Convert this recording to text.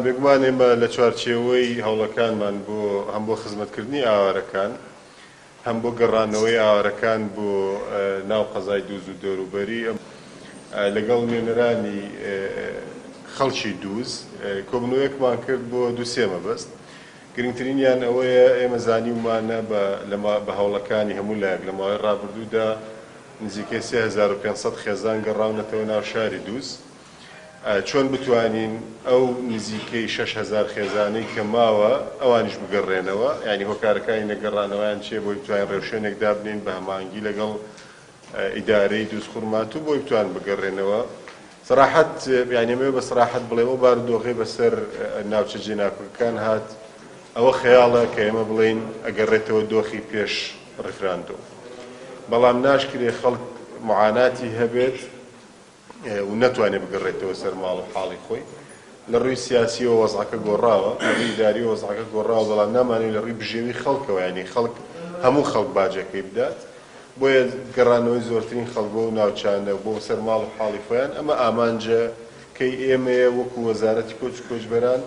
بێگومان ئێمە لە چوارچێوەی هەوڵەکانمان بۆ هەم بۆ خزمەتکردنی ئاوارەکان هەم بۆ گەڕانەوەی ئاوارەکان بۆ ناو قەزای دووز و دەوروبەری لەگەڵ نوێنەرانی خەڵکی دووز کۆبنەوەیەکمان کرد بۆ دووسێ مەبەست. گرنگترینیان ئەوەیە ئێمە زانیومانە بە هەوڵەکانی هەموو لایەک لە ماوەی ڕابردوودا نزیکەی 3500 خێزان گەڕاونەتەوە ناو شاری دووس. چۆن بتوانین ئەو نزیکەی 6000 خێزانەی کە ماوە ئەوانیش بگەڕێنەوە، ینی هۆکارەکانی نەگەڕانەوەیان چێ بۆی بتوانین ڕێوشوێنێک دابنین بە هەماهەنگی لەگەڵ ئیدارەی دووس خوڕمات و بۆی بتوان بگەڕێنەوە. سەراحەت یانیمێ بە سەراحەت بڵێەوە بارودۆخی بەسەر ناوچە جێناکۆکەکان هات ئەوە خەیاڵە کە ئێمە بڵین ئەگەڕێتەوە دۆخی پێش ڕفراندۆ، بەڵام ناشکرێ خەڵک معاناتی هەبێت و نەتوانێت بگەڕێتەوە سەر ماڵ و حاڵی خۆی. لە ڕووی سیاسیەوە وەزعەکە گۆڕاوە، لە ڕووی ئیداریەوە وەزعەکە گۆڕاوە، بەڵام نامانوێت لە ڕووی بژێوی خەڵکەوە، ینی خەڵک هەموو خەڵک باجەکەی بدات. بۆیە گەڕانەوەی زۆرترین خەڵک بۆ ناوچانە بۆ سەر ماڵ و حاڵی خۆیان ئەمە ئامانجە کەی ئێمەیە وەکو وەزارەتی کۆچ و کۆچبەران